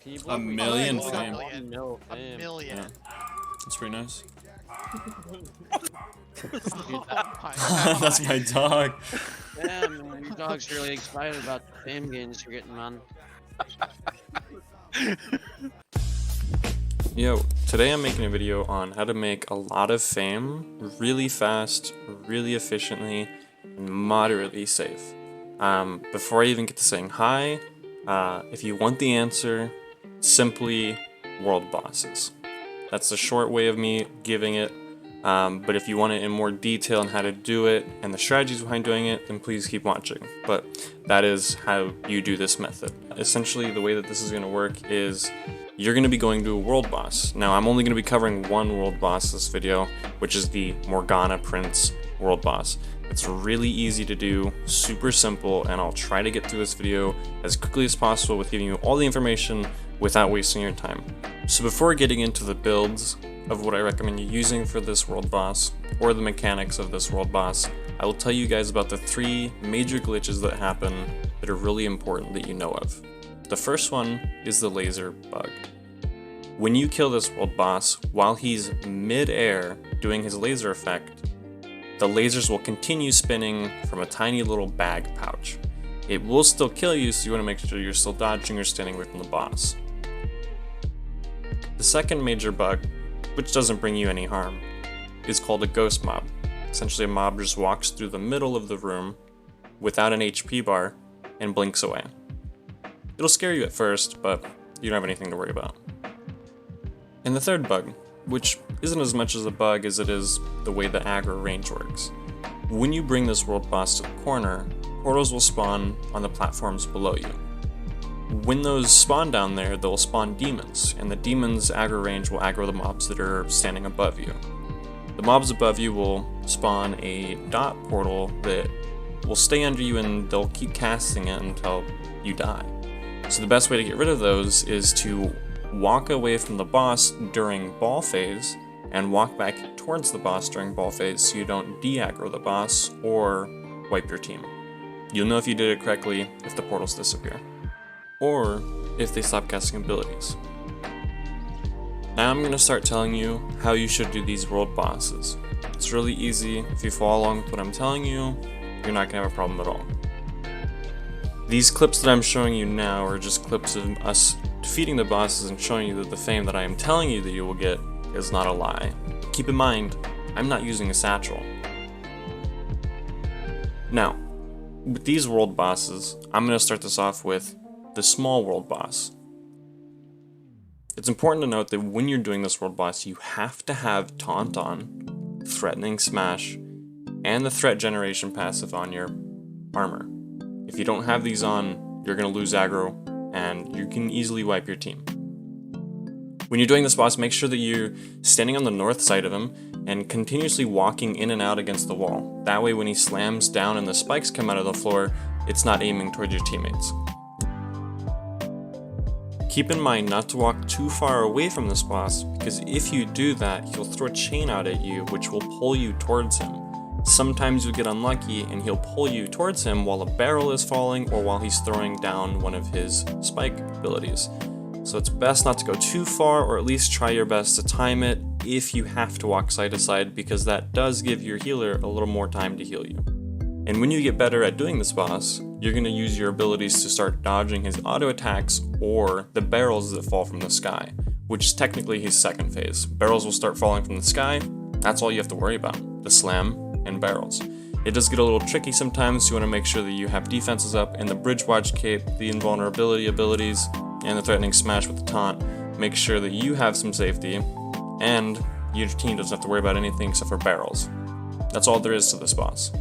Can you A believe we million got fame. 1 mil A fame? million. Yeah. That's pretty nice. Dude, That's my dog. yeah, man, your dog's really excited about the fame gains you're getting, man. Yo, today I'm making a video on how to make a lot of fame really fast, really efficiently, and moderately safe. Before I even get to saying hi, if you want the answer, simply world bosses. That's the short way of me giving it, but if you want it in more detail on how to do it and the strategies behind doing it, then please keep watching. But that is how you do this method. Essentially, the way that this is going to work is you're going to be going to a world boss. Now, I'm only going to be covering one world boss this video, which is the Morgana Prince world boss. It's really easy to do, super simple, and I'll try to get through this video as quickly as possible with giving you all the information without wasting your time. So before getting into the builds of what I recommend you using for this world boss, or the mechanics of this world boss, I will tell you guys about the 3 major glitches that happen that are really important that you know of. The first one is the laser bug. When you kill this world boss, while he's mid-air doing his laser effect, the lasers will continue spinning from a tiny little bag pouch. It will still kill you, so you want to make sure you're still dodging or standing away from the boss. The second major bug, which doesn't bring you any harm, is called a ghost mob. Essentially, a mob just walks through the middle of the room without an HP bar and blinks away. It'll scare you at first, but you don't have anything to worry about. And the third bug, which isn't as much as a bug as it is the way the aggro range works. When you bring this world boss to the corner, portals will spawn on the platforms below you. When those spawn down there, they'll spawn demons, and the demons' aggro range will aggro the mobs that are standing above you. The mobs above you will spawn a dot portal that will stay under you, and they'll keep casting it until you die. So the best way to get rid of those is to walk away from the boss during ball phase and walk back towards the boss during ball phase so you don't de-aggro the boss or wipe your team. You'll know if you did it correctly if the portals disappear, or if they stop casting abilities. Now I'm going to start telling you how you should do these world bosses. It's really easy. If you follow along with what I'm telling you, you're not going to have a problem at all. These clips that I'm showing you now are just clips of us defeating the bosses and showing you that the fame that I am telling you that you will get is not a lie. Keep in mind, I'm not using a satchel. Now, with these world bosses, I'm going to start this off with the small world boss. It's important to note that when you're doing this world boss, you have to have Taunt on, Threatening Smash, and the Threat Generation passive on your armor. If you don't have these on, you're going to lose aggro, and you can easily wipe your team. When you're doing this boss, make sure that you're standing on the north side of him and continuously walking in and out against the wall. That way when he slams down and the spikes come out of the floor, it's not aiming towards your teammates. Keep in mind not to walk too far away from this boss, because if you do that, he'll throw a chain out at you, which will pull you towards him. Sometimes you'll get unlucky and he'll pull you towards him while a barrel is falling or while he's throwing down one of his spike abilities. So it's best not to go too far, or at least try your best to time it if you have to walk side to side, because that does give your healer a little more time to heal you. And when you get better at doing this boss, you're going to use your abilities to start dodging his auto attacks or the barrels that fall from the sky, which is technically his second phase. Barrels will start falling from the sky, that's all you have to worry about, the slam and barrels. It does get a little tricky sometimes, so you want to make sure that you have defenses up, and the Bridge Watch cape, the invulnerability abilities, and the Threatening Smash with the taunt. Make sure that you have some safety, and your team doesn't have to worry about anything except for barrels. That's all there is to this boss.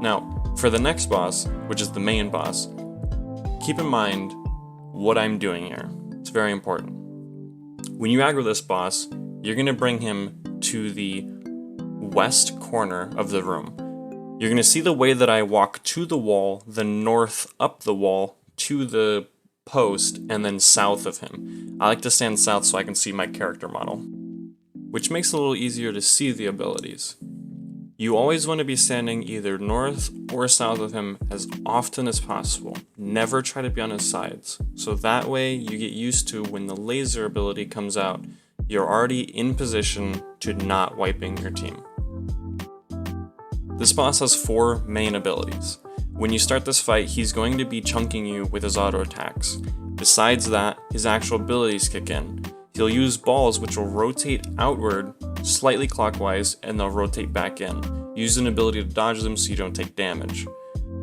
Now, for the next boss, which is the main boss, keep in mind what I'm doing here. It's very important. When you aggro this boss, you're going to bring him to the west corner of the room. You're going to see the way that I walk to the wall, then north up the wall to the post, and then south of him. I like to stand south so I can see my character model, which makes it a little easier to see the abilities. You always want to be standing either north or south of him as often as possible. Never try to be on his sides, so that way you get used to when the laser ability comes out, you're already in position to not wiping your team. This boss has 4 main abilities. When you start this fight, he's going to be chunking you with his auto attacks. Besides that, his actual abilities kick in. He'll use balls which will rotate outward, slightly clockwise, and they'll rotate back in. Use an ability to dodge them so you don't take damage.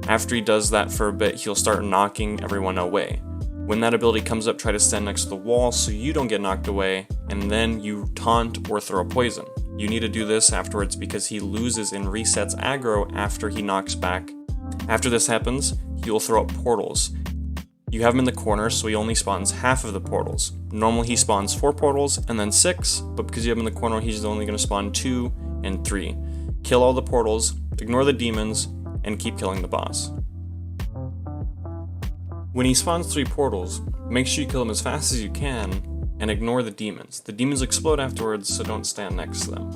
After he does that for a bit, he'll start knocking everyone away. When that ability comes up, try to stand next to the wall so you don't get knocked away, and then you taunt or throw poison. You need to do this afterwards because he loses and resets aggro after he knocks back. After this happens, he'll throw up portals. You have him in the corner, so he only spawns half of the portals. Normally he spawns 4 portals and then 6, but because you have him in the corner, he's only going to spawn 2 and 3. Kill all the portals, ignore the demons, and keep killing the boss. When he spawns 3 portals, make sure you kill them as fast as you can, and ignore the demons. The demons explode afterwards, so don't stand next to them.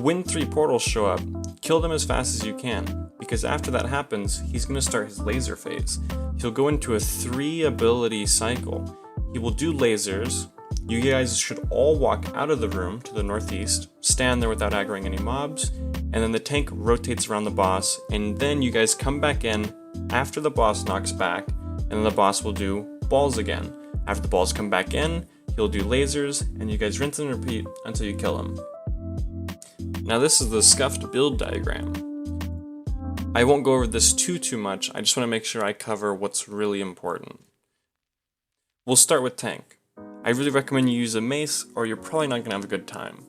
When 3 portals show up, kill them as fast as you can, because after that happens, he's going to start his laser phase. He'll go into a 3 ability cycle. He will do lasers. You guys should all walk out of the room to the northeast, stand there without aggroing any mobs, and then the tank rotates around the boss, and then you guys come back in after the boss knocks back, and then the boss will do balls again. After the balls come back in, he'll do lasers, and you guys rinse and repeat until you kill him. Now this is the scuffed build diagram. I won't go over this too much, I just want to make sure I cover what's really important. We'll start with tank. I really recommend you use a mace or you're probably not going to have a good time.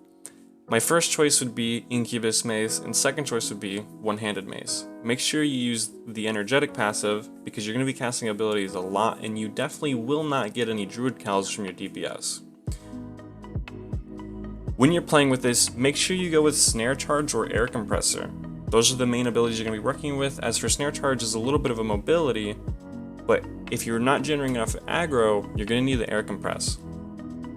My first choice would be Incubus Mace and second choice would be one-handed mace. Make sure you use the energetic passive because you're going to be casting abilities a lot and you definitely will not get any druid cows from your DPS. When you're playing with this, make sure you go with snare charge or air compressor. Those are the main abilities you're going to be working with. As for snare charge is a little bit of a mobility, but if you're not generating enough aggro, you're going to need the air compress.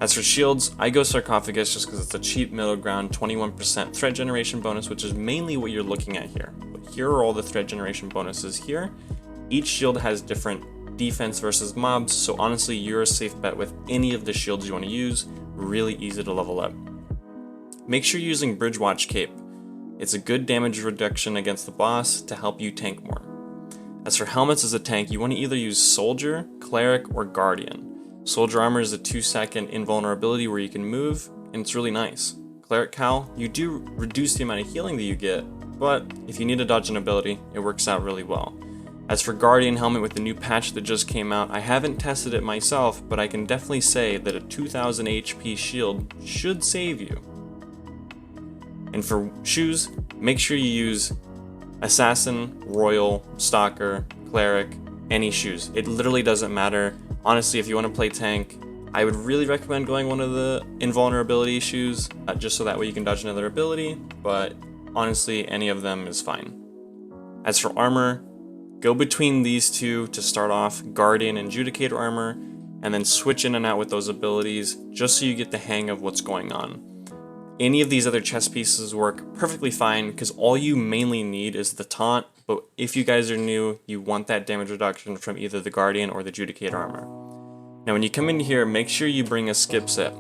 As for shields, I go sarcophagus just because it's a cheap middle ground 21% threat generation bonus, which is mainly what you're looking at here. But here are all the threat generation bonuses here. Each shield has different defense versus mobs, so honestly you're a safe bet with any of the shields you want to use. Really easy to level up. Make sure you're using Bridge Watch Cape. It's a good damage reduction against the boss to help you tank more. As for helmets as a tank, you want to either use Soldier, Cleric, or Guardian. Soldier Armor is a 2-second invulnerability where you can move, and it's really nice. Cleric Cowl, you do reduce the amount of healing that you get, but if you need to dodge an ability, it works out really well. As for Guardian Helmet with the new patch that just came out, I haven't tested it myself, but I can definitely say that a 2000 HP shield should save you. And for shoes, make sure you use Assassin, Royal, Stalker, Cleric, any shoes. It literally doesn't matter. Honestly, if you want to play tank, I would really recommend going one of the invulnerability shoes, just so that way you can dodge another ability, but honestly, any of them is fine. As for armor, go between these two to start off, Guardian and Judicator armor, and then switch in and out with those abilities, just so you get the hang of what's going on. Any of these other chest pieces work perfectly fine because all you mainly need is the taunt, but if you guys are new, you want that damage reduction from either the Guardian or the Judicator armor. Now when you come in here, make sure you bring a skip set.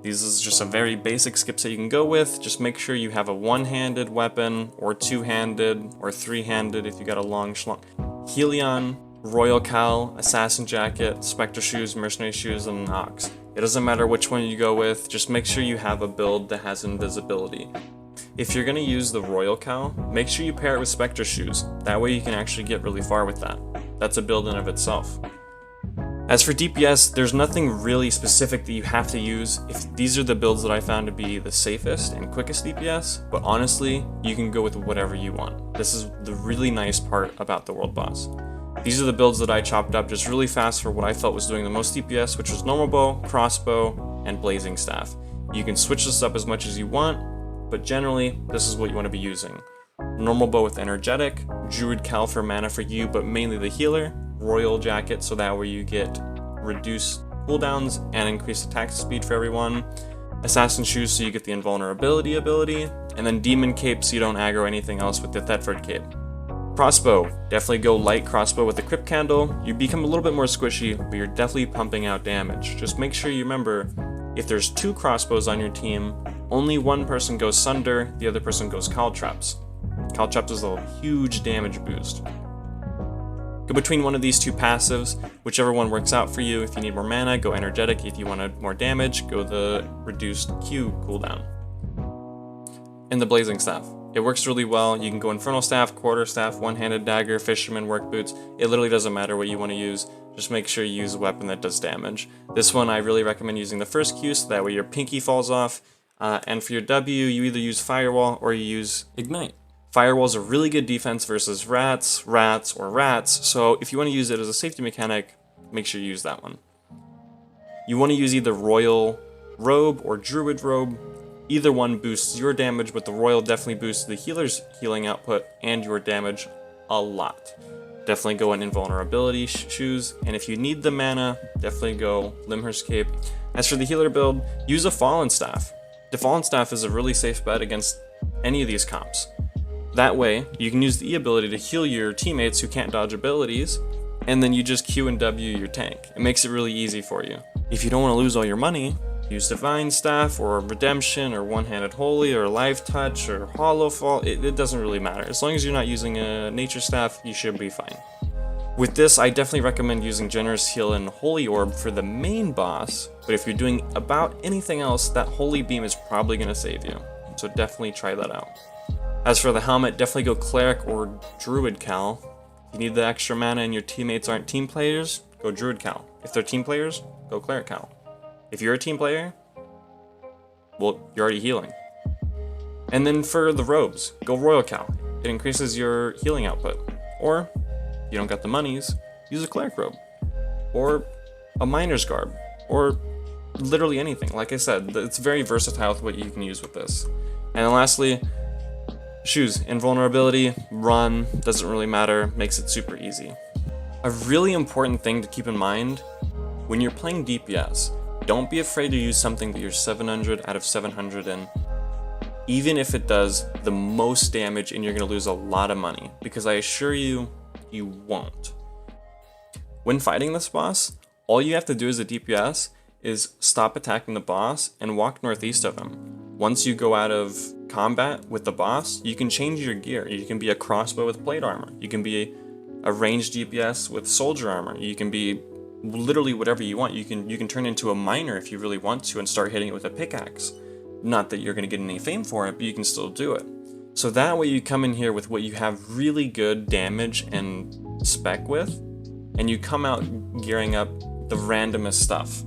This is just a very basic skip set you can go with. Just make sure you have a one-handed weapon, or two-handed, or three-handed if you got a long schlong. Helion, Royal Cowl, Assassin Jacket, Spectre Shoes, Mercenary Shoes, and Nox. It doesn't matter which one you go with, just make sure you have a build that has invisibility. If you're going to use the Royal Cowl, make sure you pair it with Spectre Shoes. That way you can actually get really far with that. That's a build in of itself. As for DPS, there's nothing really specific that you have to use. If these are the builds that I found to be the safest and quickest DPS, but honestly, you can go with whatever you want. This is the really nice part about the World Boss. These are the builds that I chopped up just really fast for what I felt was doing the most DPS, which was normal bow, crossbow, and blazing staff. You can switch this up as much as you want, but generally, this is what you want to be using. Normal bow with energetic, Druid Cowl for mana for you, but mainly the healer, Royal Jacket so that way you get reduced cooldowns and increased attack speed for everyone, Assassin Shoes so you get the invulnerability ability, and then Demon Cape so you don't aggro anything else with the Thetford Cape. Crossbow, definitely go light crossbow with the Crypt Candle. You become a little bit more squishy, but you're definitely pumping out damage. Just make sure you remember, if there's 2 crossbows on your team, only one person goes Sunder, the other person goes Caltrops. Caltrops is a huge damage boost. Go between one of these 2 passives, whichever one works out for you. If you need more mana, go Energetic. If you want more damage, go the reduced Q cooldown. And the Blazing Staff. It works really well. You can go Infernal Staff, Quarterstaff, One-Handed Dagger, Fisherman, Work Boots. It literally doesn't matter what you want to use. Just make sure you use a weapon that does damage. This one I really recommend using the first Q so that way your pinky falls off. And for your W, you either use Firewall or you use Ignite. Firewall's a really good defense versus rats, or rats, so if you want to use it as a safety mechanic, make sure you use that one. You want to use either Royal Robe or Druid Robe. Either one boosts your damage, but the Royal definitely boosts the healer's healing output and your damage a lot. Definitely go on Invulnerability Shoes, and if you need the mana, definitely go Limher's Cape. As for the healer build, use a Fallen Staff. The Fallen Staff is a really safe bet against any of these comps. That way, you can use the E ability to heal your teammates who can't dodge abilities, and then you just Q and W your tank. It makes it really easy for you. If you don't want to lose all your money, use Divine Staff, or Redemption, or One-Handed Holy, or Life Touch, or Hollow Fall. It doesn't really matter. As long as you're not using a Nature Staff, you should be fine. With this, I definitely recommend using Generous Heal and Holy Orb for the main boss, but if you're doing about anything else, that Holy Beam is probably going to save you. So definitely try that out. As for the helmet, definitely go Cleric or Druid Cal. If you need the extra mana and your teammates aren't team players, go Druid Cal. If they're team players, go Cleric Cal. If you're a team player, well, you're already healing. And then for the robes, go Royal Cal. It increases your healing output. Or, if you don't got the monies, use a Cleric Robe. Or a Miner's Garb. Or literally anything. Like I said, it's very versatile with what you can use with this. And then lastly, Shoes, Invulnerability, Run, doesn't really matter, makes it super easy. A really important thing to keep in mind, when you're playing DPS, don't be afraid to use something that you're 700 out of 700 in, even if it does the most damage and you're going to lose a lot of money, because I assure you, you won't. When fighting this boss, all you have to do as a DPS is stop attacking the boss and walk northeast of him. Once you go out of combat with the boss, you can change your gear. You can be a crossbow with plate armor. You can be a ranged DPS with soldier armor. You can be literally whatever you want. You can turn into a miner if you really want to and start hitting it with a pickaxe. Not that you're going to get any fame for it, but you can still do it. So that way you come in here with what you have really good damage and spec with, and you come out gearing up the randomest stuff.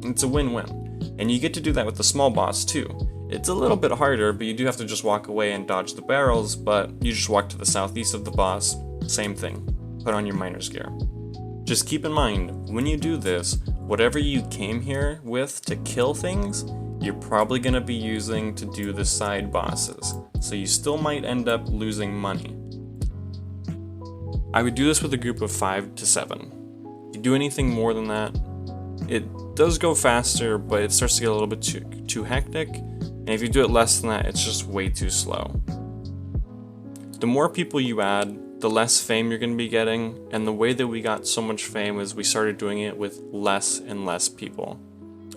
It's a win-win. And you get to do that with the small boss too. It's a little bit harder, but you do have to just walk away and dodge the barrels, but you just walk to the southeast of the boss, same thing. Put on your miner's gear. Just keep in mind, when you do this, whatever you came here with to kill things, you're probably going to be using to do the side bosses, so you still might end up losing money. I would do this with a group of 5 to 7. If you do anything more than that, it does go faster, but it starts to get a little bit too hectic. And if you do it less than that, it's just way too slow. The more people you add, the less fame you're going to be getting, and the way that we got so much fame is we started doing it with less and less people.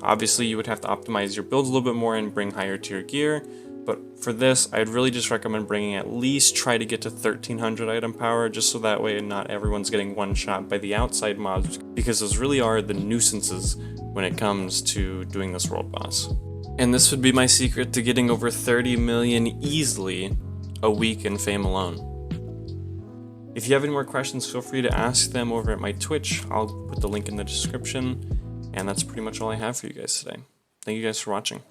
Obviously, you would have to optimize your builds a little bit more and bring higher tier gear, but for this, I'd really just recommend bringing at least try to get to 1300 item power, just so that way not everyone's getting one shot by the outside mobs, because those really are the nuisances when it comes to doing this world boss. And this would be my secret to getting over 30 million easily a week in fame alone. If you have any more questions, feel free to ask them over at my Twitch. I'll put the link in the description. And that's pretty much all I have for you guys today. Thank you guys for watching.